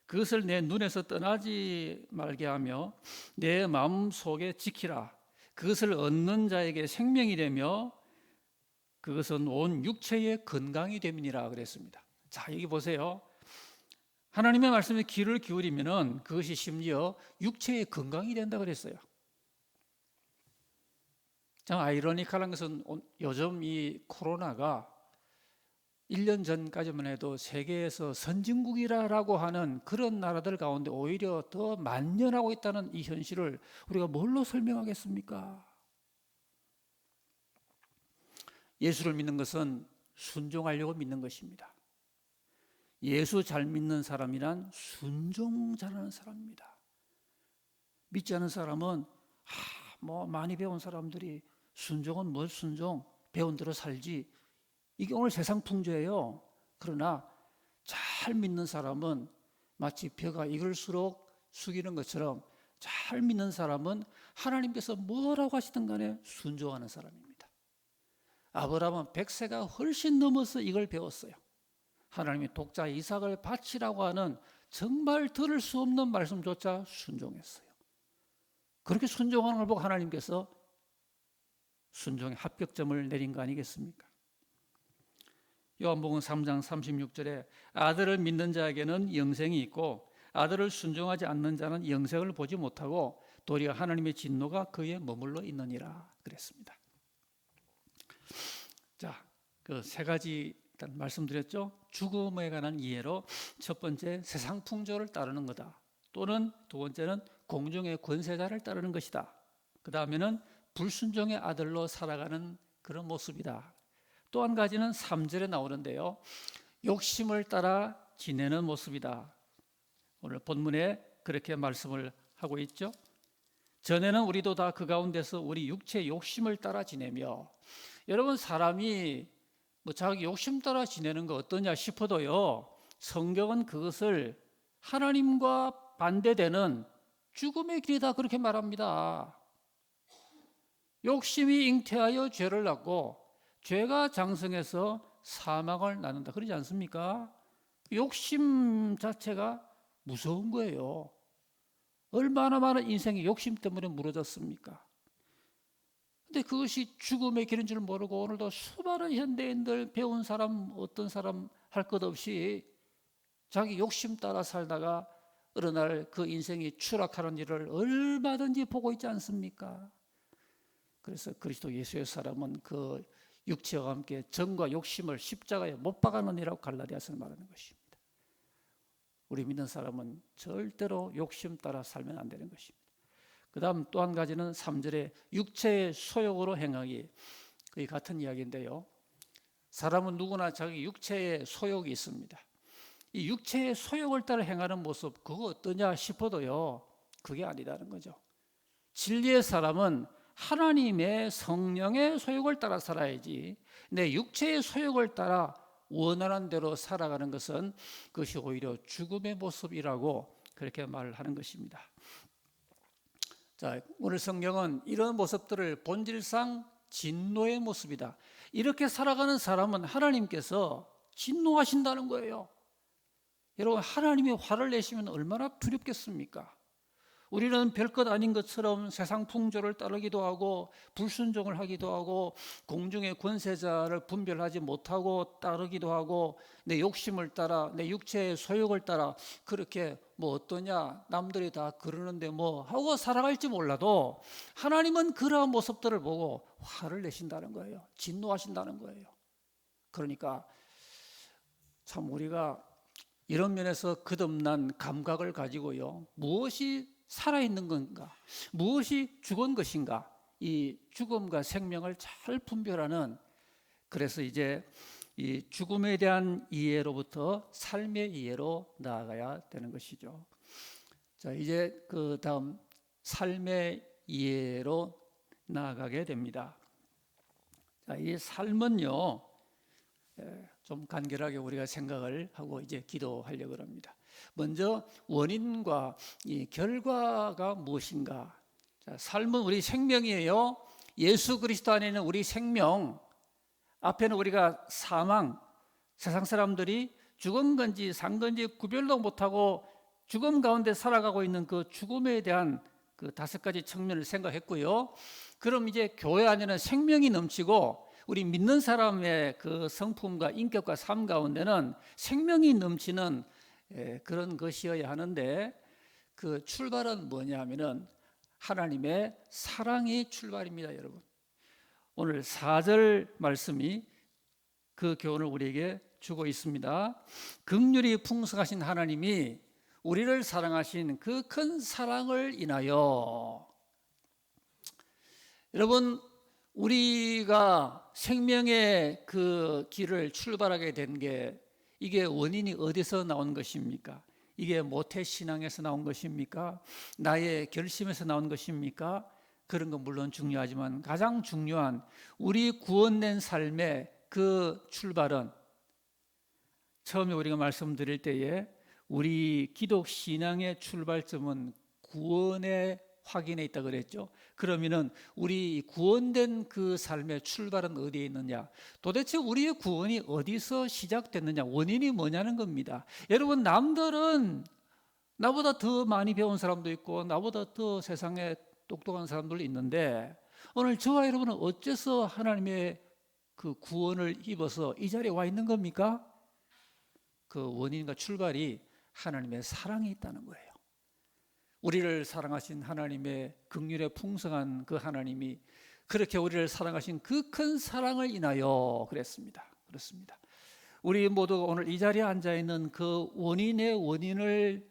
그것을 내 눈에서 떠나지 말게 하며 내 마음 속에 지키라. 그것을 얻는 자에게 생명이 되며 그것은 온 육체의 건강이 됨이니라 그랬습니다. 자, 여기 보세요. 하나님의 말씀에 귀를 기울이면은 그것이 심지어 육체의 건강이 된다 그랬어요. 참 아이러니컬한 것은 요즘 이 코로나가 1년 전까지만 해도 세계에서 선진국이라고 하는 그런 나라들 가운데 오히려 더 만연하고 있다는 이 현실을 우리가 뭘로 설명하겠습니까? 예수를 믿는 것은 순종하려고 믿는 것입니다. 예수 잘 믿는 사람이란 순종 잘하는 사람입니다. 믿지 않은 사람은 많이 배운 사람들이 순종은 뭘 순종? 배운 대로 살지. 이게 오늘 세상 풍조예요. 그러나 잘 믿는 사람은 마치 벼가 익을수록 숙이는 것처럼 잘 믿는 사람은 하나님께서 뭐라고 하시든 간에 순종하는 사람입니다. 아브라함은 100세가 훨씬 넘어서 이걸 배웠어요. 하나님이 독자 이삭을 바치라고 하는 정말 들을 수 없는 말씀조차 순종했어요. 그렇게 순종하는 걸 보고 하나님께서 순종의 합격점을 내린 거 아니겠습니까? 요한복음 3장 36절에 아들을 믿는 자에게는 영생이 있고 아들을 순종하지 않는 자는 영생을 보지 못하고 도리어 하나님의 진노가 그에 머물러 있느니라 그랬습니다. 자, 그 세 가지 일단 말씀드렸죠. 죽음에 관한 이해로 첫 번째 세상 풍조를 따르는 거다. 또는 두 번째는 공중의 권세자를 따르는 것이다. 그 다음에는 불순종의 아들로 살아가는 그런 모습이다. 또 한 가지는 3절에 나오는데요. 욕심을 따라 지내는 모습이다. 오늘 본문에 그렇게 말씀을 하고 있죠. 전에는 우리도 다 그 가운데서 우리 육체의 욕심을 따라 지내며 여러분 사람이 자기 욕심 따라 지내는 거 어떠냐 싶어도요. 성경은 그것을 하나님과 반대되는 죽음의 길이다 그렇게 말합니다. 욕심이 잉태하여 죄를 낳고 죄가 장성해서 사망을 낳는다 그러지 않습니까? 욕심 자체가 무서운 거예요. 얼마나 많은 인생이 욕심 때문에 무너졌습니까? 근데 그것이 죽음의 길인 줄 모르고 오늘도 수많은 현대인들 배운 사람 어떤 사람 할 것 없이 자기 욕심 따라 살다가 어느 날 그 인생이 추락하는 일을 얼마든지 보고 있지 않습니까? 그래서 그리스도 예수의 사람은 그 육체와 함께 정과 욕심을 십자가에 못 박아놓으라고 갈라디아서는 말하는 것입니다. 우리 믿는 사람은 절대로 욕심 따라 살면 안 되는 것입니다. 그 다음 또 한 가지는 3절에 육체의 소욕으로 행하기. 거의 같은 이야기인데요. 사람은 누구나 자기 육체의 소욕이 있습니다. 이 육체의 소욕을 따라 행하는 모습 그거 어떠냐 싶어도요. 그게 아니다는 거죠. 진리의 사람은 하나님의 성령의 소욕을 따라 살아야지 내 육체의 소욕을 따라 원하는 대로 살아가는 것은 그것이 오히려 죽음의 모습이라고 그렇게 말을 하는 것입니다. 자, 오늘 성경은 이런 모습들을 본질상 진노의 모습이다. 이렇게 살아가는 사람은 하나님께서 진노하신다는 거예요. 여러분 하나님이 화를 내시면 얼마나 두렵겠습니까? 우리는 별것 아닌 것처럼 세상 풍조를 따르기도 하고 불순종을 하기도 하고 공중의 권세자를 분별하지 못하고 따르기도 하고 내 욕심을 따라 내 육체의 소욕을 따라 그렇게 뭐 어떠냐 남들이 다 그러는데 뭐 하고 살아갈지 몰라도 하나님은 그러한 모습들을 보고 화를 내신다는 거예요. 진노하신다는 거예요. 그러니까 참 우리가 이런 면에서 거듭난 감각을 가지고요, 무엇이 살아있는 건가, 무엇이 죽은 것인가, 이 죽음과 생명을 잘 분별하는, 그래서 이제 이 죽음에 대한 이해로부터 삶의 이해로 나아가야 되는 것이죠. 자, 이제 그 다음 삶의 이해로 나아가게 됩니다. 자, 이 삶은요, 좀 간결하게 우리가 생각을 하고 이제 기도하려고 합니다. 먼저 원인과 이 결과가 무엇인가? 자, 삶은 우리 생명이에요. 예수 그리스도 안에 있는 우리 생명, 앞에는 우리가 사망, 세상 사람들이 죽은 건지 산 건지 구별도 못하고 죽음 가운데 살아가고 있는 그 죽음에 대한 그 5가지 측면을 생각했고요. 그럼 이제 교회 안에는 생명이 넘치고 우리 믿는 사람의 그 성품과 인격과 삶 가운데는 생명이 넘치는 그런 것이어야 하는데, 그 출발은 뭐냐 하면은 하나님의 사랑이 출발입니다. 여러분, 오늘 4절 말씀이 그 교훈을 우리에게 주고 있습니다. 긍휼이 풍성하신 하나님이 우리를 사랑하신 그 큰 사랑을 인하여, 여러분, 우리가 생명의 그 길을 출발하게 된 게, 이게 원인이 어디서 나온 것입니까? 이게 모태신앙에서 나온 것입니까? 나의 결심에서 나온 것입니까? 그런 건 물론 중요하지만 가장 중요한 우리 구원된 삶의 그 출발은, 처음에 우리가 말씀드릴 때에 우리 기독 신앙의 출발점은 구원의 확인에 있다 그랬죠. 그러면은 우리 구원된 그 삶의 출발은 어디에 있느냐? 도대체 우리의 구원이 어디서 시작됐느냐? 원인이 뭐냐는 겁니다. 여러분, 남들은 나보다 더 많이 배운 사람도 있고 나보다 더 세상에 똑똑한 사람들도 있는데, 오늘 저와 여러분은 어째서 하나님의 그 구원을 입어서 이 자리에 와 있는 겁니까? 그 원인과 출발이 하나님의 사랑이 있다는 거예요. 우리를 사랑하신 하나님의 긍휼의 풍성한 그 하나님이 그렇게 우리를 사랑하신 그 큰 사랑을 인하여 그랬습니다. 그렇습니다. 우리 모두가 오늘 이 자리에 앉아 있는 그 원인의 원인을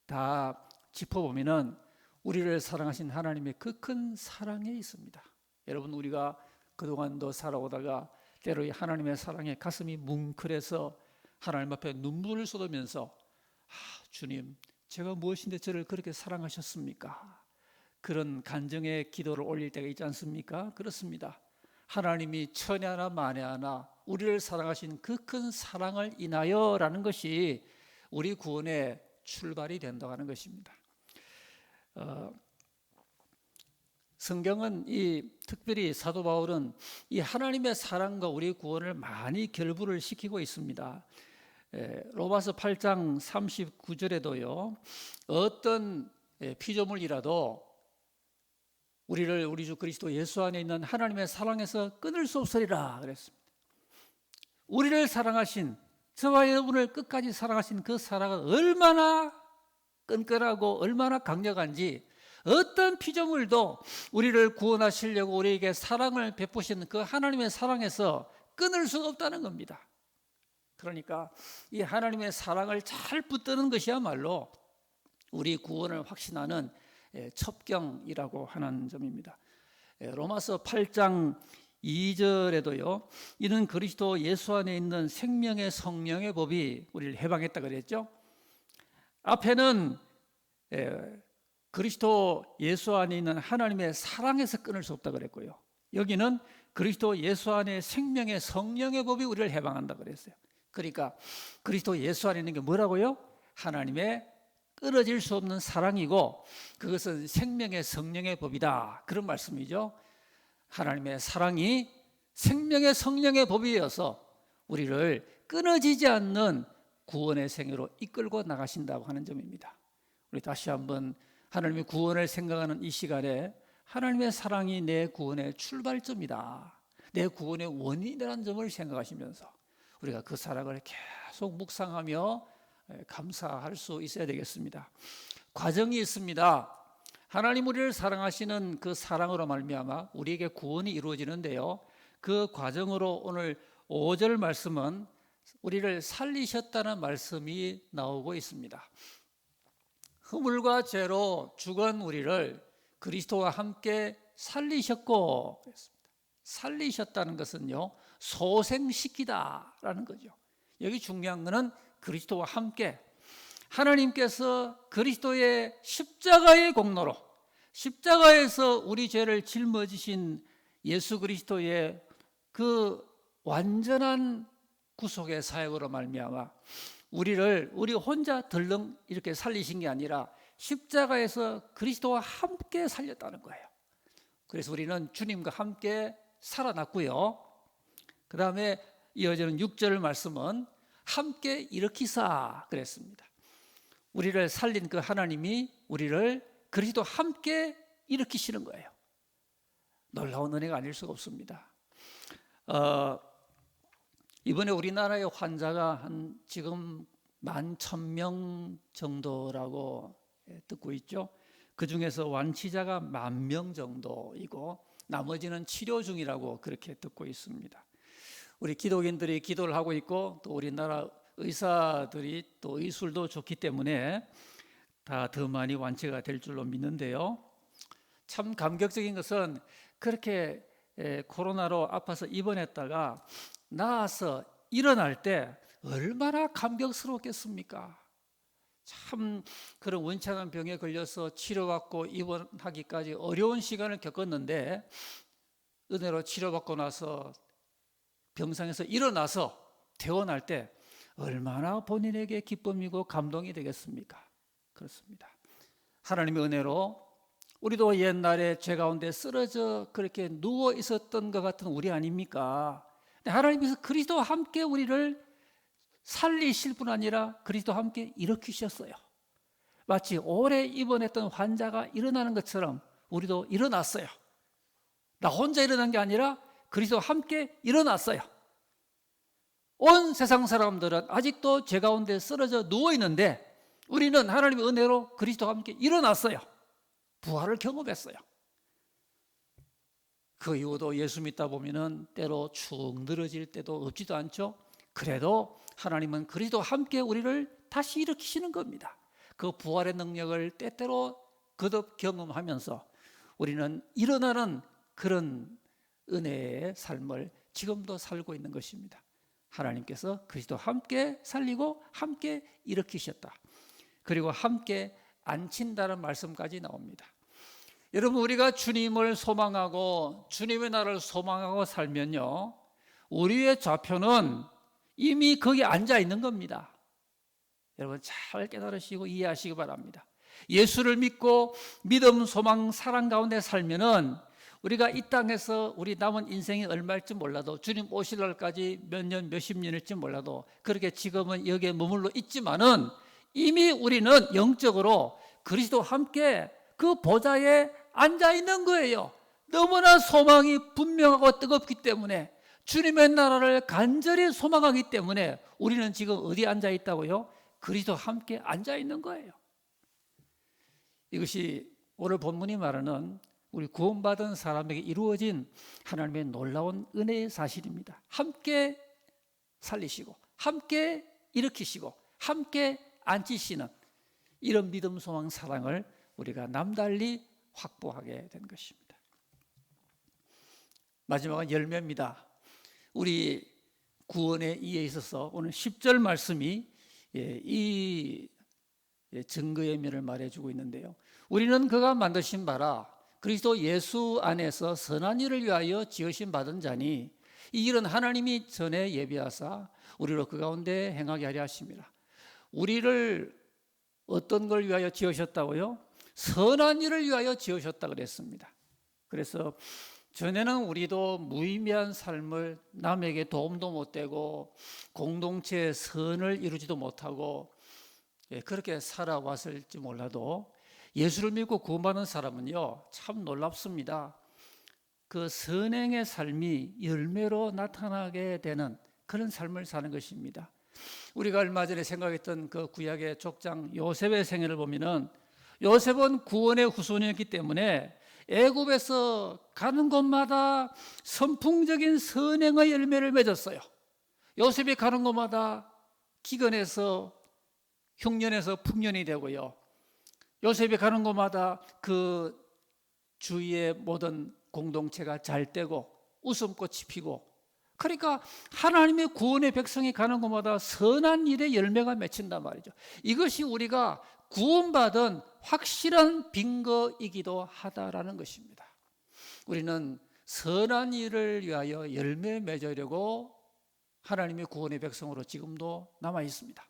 다 짚어보면은 우리를 사랑하신 하나님의 그 큰 사랑에 있습니다. 여러분, 우리가 그동안도 살아오다가 때로 하나님의 사랑에 가슴이 뭉클해서 하나님 앞에 눈물을 쏟으면서 주님, 제가 무엇인데 저를 그렇게 사랑하셨습니까? 그런 간증의 기도를 올릴 때가 있지 않습니까? 그렇습니다. 하나님이 천에 하나 만에 하나 우리를 사랑하신 그 큰 사랑을 인하여라는 것이 우리 구원의 출발이 된다고 하는 것입니다. 성경은 특별히 사도 바울은 이 하나님의 사랑과 우리 구원을 많이 결부를 시키고 있습니다. 로마서 8장 39절에도요, 어떤 피조물이라도 우리를 우리 주 그리스도 예수 안에 있는 하나님의 사랑에서 끊을 수 없으리라 그랬습니다. 우리를 사랑하신, 저와 여러분을 끝까지 사랑하신 그 사랑은 얼마나 끈끈하고 얼마나 강력한지, 어떤 피조물도 우리를 구원하시려고 우리에게 사랑을 베푸시는 그 하나님의 사랑에서 끊을 수 없다는 겁니다. 그러니까 이 하나님의 사랑을 잘 붙드는 것이야말로 우리 구원을 확신하는 첩경이라고 하는 점입니다. 로마서 8장 2절에도요, 이는 그리스도 예수 안에 있는 생명의 성령의 법이 우리를 해방했다 그랬죠. 앞에는 그리스도 예수 안에 있는 하나님의 사랑에서 끊을 수 없다 그랬고요, 여기는 그리스도 예수 안에 생명의 성령의 법이 우리를 해방한다 그랬어요. 그러니까 그리스도 예수 안에 있는 게 뭐라고요? 하나님의 끊어질 수 없는 사랑이고, 그것은 생명의 성령의 법이다, 그런 말씀이죠. 하나님의 사랑이 생명의 성령의 법이어서 우리를 끊어지지 않는 구원의 생애로 이끌고 나가신다고 하는 점입니다. 우리 다시 한번 하나님의 구원을 생각하는 이 시간에 하나님의 사랑이 내 구원의 출발점이다, 내 구원의 원인이라는 점을 생각하시면서 우리가 그 사랑을 계속 묵상하며 감사할 수 있어야 되겠습니다. 과정이 있습니다. 하나님 우리를 사랑하시는 그 사랑으로 말미암아 우리에게 구원이 이루어지는데요, 그 과정으로 오늘 5절 말씀은 우리를 살리셨다는 말씀이 나오고 있습니다. 허물과 죄로 죽은 우리를 그리스도와 함께 살리셨고, 살리셨다는 것은요, 소생시키다라는 거죠. 여기 중요한 것은 그리스도와 함께, 하나님께서 그리스도의 십자가의 공로로, 십자가에서 우리 죄를 짊어지신 예수 그리스도의 그 완전한 구속의 사역으로 말미암아 우리 혼자 덜렁 이렇게 살리신 게 아니라 십자가에서 그리스도와 함께 살렸다는 거예요. 그래서 우리는 주님과 함께 살아났고요. 그 다음에 이어지는 6절 말씀은 함께 일으키사 그랬습니다. 우리를 살린 그 하나님이 우리를 그리스도와 함께 일으키시는 거예요. 놀라운 은혜가 아닐 수가 없습니다. 이번에 우리나라의 환자가 한 지금 11,000명 정도라고 듣고 있죠. 그 중에서 완치자가 10,000명 정도이고 나머지는 치료 중이라고 그렇게 듣고 있습니다. 우리 기독인들이 기도를 하고 있고 또 우리나라 의사들이 또 의술도 좋기 때문에 다 더 많이 완치가 될 줄로 믿는데요. 참 감격적인 것은 그렇게 코로나로 아파서 입원했다가 나아서 일어날 때 얼마나 감격스러웠겠습니까? 참 그런 원창한 병에 걸려서 치료받고 입원하기까지 어려운 시간을 겪었는데 은혜로 치료받고 나서 병상에서 일어나서 퇴원할 때 얼마나 본인에게 기쁨이고 감동이 되겠습니까? 그렇습니다. 하나님의 은혜로 우리도 옛날에 죄 가운데 쓰러져 그렇게 누워 있었던 것 같은 우리 아닙니까? 하나님께서 그리스도와 함께 우리를 살리실 뿐 아니라 그리스도와 함께 일으키셨어요. 마치 오래 입원했던 환자가 일어나는 것처럼 우리도 일어났어요. 나 혼자 일어난 게 아니라 그리스도와 함께 일어났어요. 온 세상 사람들은 아직도 죄 가운데 쓰러져 누워 있는데 우리는 하나님의 은혜로 그리스도와 함께 일어났어요. 부활을 경험했어요. 그 이후도 예수 믿다 보면은 때로 축 늘어질 때도 없지도 않죠. 그래도 하나님은 그리스도와 함께 우리를 다시 일으키시는 겁니다. 그 부활의 능력을 때때로 거듭 경험하면서 우리는 일어나는 그런 은혜의 삶을 지금도 살고 있는 것입니다. 하나님께서 그리스도와 함께 살리고 함께 일으키셨다. 그리고 함께 앉힌다는 말씀까지 나옵니다. 여러분, 우리가 주님을 소망하고 주님의 나라를 소망하고 살면요, 우리의 좌표는 이미 거기 앉아 있는 겁니다. 여러분 잘 깨달으시고 이해하시기 바랍니다. 예수를 믿고 믿음, 소망, 사랑 가운데 살면은 우리가 이 땅에서 우리 남은 인생이 얼마일지 몰라도 주님 오실 날까지 몇 년, 몇십 년일지 몰라도 그렇게 지금은 여기에 머물러 있지만은 이미 우리는 영적으로 그리스도와 함께 그 보좌에 앉아 있는 거예요. 너무나 소망이 분명하고 뜨겁기 때문에 주님의 나라를 간절히 소망하기 때문에 우리는 지금 어디 앉아 있다고요? 그리스도와 함께 앉아 있는 거예요. 이것이 오늘 본문이 말하는 우리 구원받은 사람에게 이루어진 하나님의 놀라운 은혜의 사실입니다. 함께 살리시고 함께 일으키시고 함께 앉히시는 이런 믿음, 소망, 사랑을 우리가 남달리 확보하게 된 것입니다. 마지막은 열매입니다. 우리 구원의 이에 있어서 오늘 10절 말씀이 이 증거의 면을 말해주고 있는데요. 우리는 그가 만드신 바라 그리스도 예수 안에서 선한 일을 위하여 지으심 받은 자니 이 일은 하나님이 전에 예비하사 우리로 그 가운데 행하게 하려 하심이라. 우리를 어떤 걸 위하여 지으셨다고요? 선한 일을 위하여 지으셨다 그랬습니다. 그래서 전에는 우리도 무의미한 삶을 남에게 도움도 못 되고 공동체의 선을 이루지도 못하고 그렇게 살아왔을지 몰라도 예수를 믿고 구원받은 사람은요, 참 놀랍습니다. 그 선행의 삶이 열매로 나타나게 되는 그런 삶을 사는 것입니다. 우리가 얼마 전에 생각했던 그 구약의 족장 요셉의 생애를 보면은, 요셉은 구원의 후손이었기 때문에 애굽에서 가는 곳마다 선풍적인 선행의 열매를 맺었어요. 요셉이 가는 곳마다 기근에서 흉년에서 풍년이 되고요, 요셉이 가는 곳마다 그 주위의 모든 공동체가 잘 되고 웃음꽃이 피고, 그러니까 하나님의 구원의 백성이 가는 곳마다 선한 일의 열매가 맺힌단 말이죠. 이것이 우리가 구원받은 확실한 빙거이기도 하다라는 것입니다. 우리는 선한 일을 위하여 열매 맺으려고 하나님의 구원의 백성으로 지금도 남아 있습니다.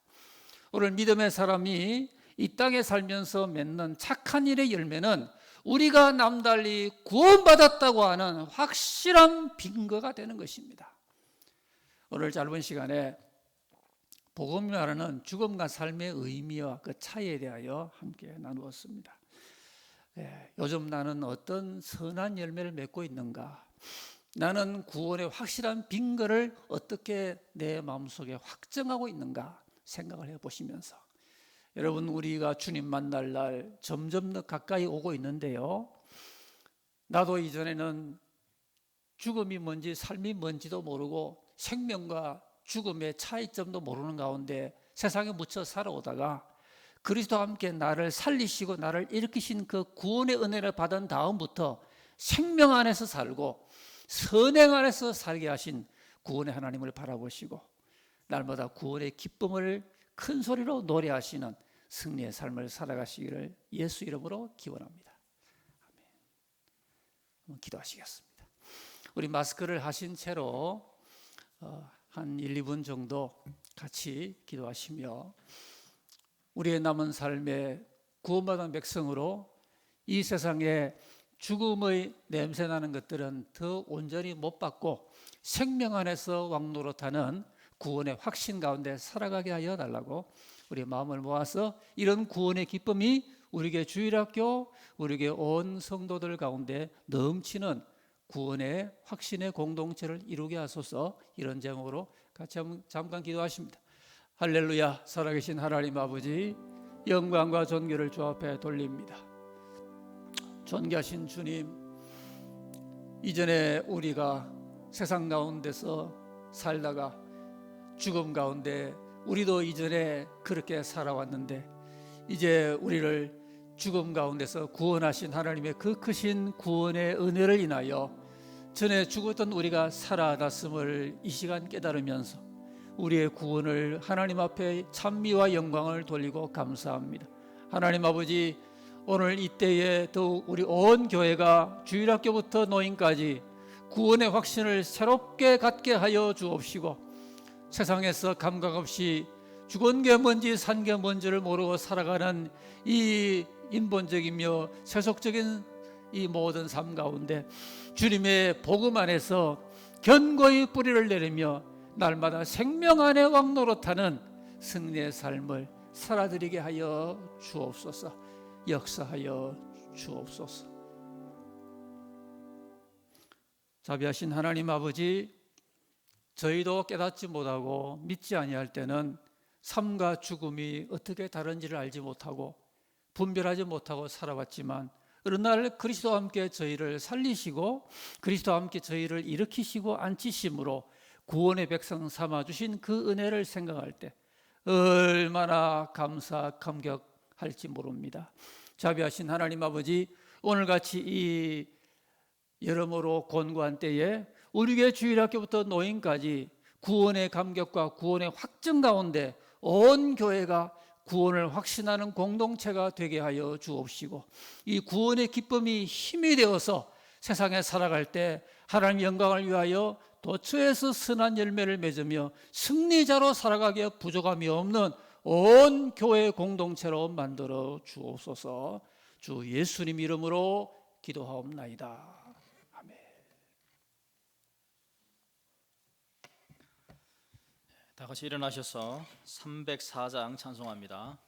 오늘 믿음의 사람이 이 땅에 살면서 맺는 착한 일의 열매는 우리가 남달리 구원받았다고 하는 확실한 빙거가 되는 것입니다. 오늘 짧은 시간에 복음이 말하는 죽음과 삶의 의미와 그 차이에 대하여 함께 나누었습니다. 요즘 나는 어떤 선한 열매를 맺고 있는가? 나는 구원의 확실한 빙거를 어떻게 내 마음속에 확정하고 있는가 생각을 해보시면서, 여러분, 우리가 주님 만날 날 점점 더 가까이 오고 있는데요, 나도 이전에는 죽음이 뭔지 삶이 뭔지도 모르고 생명과 죽음의 차이점도 모르는 가운데 세상에 묻혀 살아오다가 그리스도와 함께 나를 살리시고 나를 일으키신 그 구원의 은혜를 받은 다음부터 생명 안에서 살고 선행 안에서 살게 하신 구원의 하나님을 바라보시고 날마다 구원의 기쁨을 큰 소리로 노래하시는 승리의 삶을 살아가시기를 예수 이름으로 기원합니다. 아멘. 한번 기도하시겠습니다. 우리 마스크를 하신 채로 한 1, 2분 정도 같이 기도하시며, 우리의 남은 삶에 구원받은 백성으로 이 세상에 죽음의 냄새나는 것들은 더 온전히 못 받고 생명 안에서 왕노릇하는 구원의 확신 가운데 살아가게 하여 달라고 우리 마음을 모아서 이런 구원의 기쁨이 우리에게 주일학교, 우리에게 온 성도들 가운데 넘치는 구원의 확신의 공동체를 이루게 하소서. 이런 제목으로 같이 한번 잠깐 기도하십니다. 할렐루야. 살아계신 하나님 아버지, 영광과 존귀를 주 앞에 돌립니다. 존귀하신 주님, 이전에 우리가 세상 가운데서 살다가 죽음 가운데 우리도 이전에 그렇게 살아왔는데, 이제 우리를 죽음 가운데서 구원하신 하나님의 그 크신 구원의 은혜를 인하여 전에 죽었던 우리가 살아났음을 이 시간 깨달으면서 우리의 구원을 하나님 앞에 찬미와 영광을 돌리고 감사합니다. 하나님 아버지, 오늘 이때에 더욱 우리 온 교회가 주일학교부터 노인까지 구원의 확신을 새롭게 갖게 하여 주옵시고, 세상에서 감각 없이 죽은 게 뭔지 산 게 뭔지를 모르고 살아가는 이 인본적이며 세속적인 이 모든 삶 가운데 주님의 복음 안에서 견고히 뿌리를 내리며 날마다 생명 안에 왕노릇하는 승리의 삶을 살아드리게 하여 주옵소서. 역사하여 주옵소서. 자비하신 하나님 아버지, 저희도 깨닫지 못하고 믿지 아니할 때는 삶과 죽음이 어떻게 다른지를 알지 못하고 분별하지 못하고 살아왔지만, 어느 날 그리스도와 함께 저희를 살리시고 그리스도와 함께 저희를 일으키시고 앉히심으로 구원의 백성 삼아주신 그 은혜를 생각할 때 얼마나 감격할지 모릅니다. 자비하신 하나님 아버지, 오늘같이 이 여러모로 곤고한 때에 우리의 주일학교부터 노인까지 구원의 감격과 구원의 확증 가운데 온 교회가 구원을 확신하는 공동체가 되게 하여 주옵시고, 이 구원의 기쁨이 힘이 되어서 세상에 살아갈 때 하나님의 영광을 위하여 도처에서 선한 열매를 맺으며 승리자로 살아가기에 부족함이 없는 온 교회 공동체로 만들어 주옵소서. 주 예수님 이름으로 기도하옵나이다. 아멘. 다 같이 일어나셔서 304장 찬송합니다.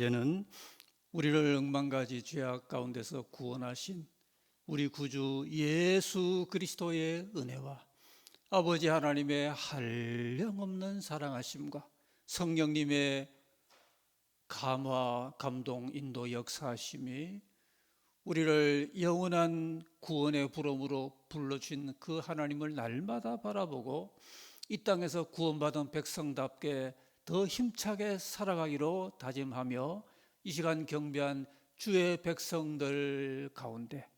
이제는 우리를 억만가지 죄악 가운데서 구원하신 우리 구주 예수 그리스도의 은혜와 아버지 하나님의 한량없는 사랑하심과 성령님의 감화, 감동, 인도, 역사하심이 우리를 영원한 구원의 부름으로 불러주신 그 하나님을 날마다 바라보고 이 땅에서 구원받은 백성답게 더 힘차게 살아가기로 다짐하며 이 시간 경배한 주의 백성들 가운데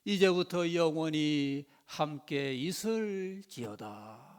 이제부터 영원히 함께 있을지어다.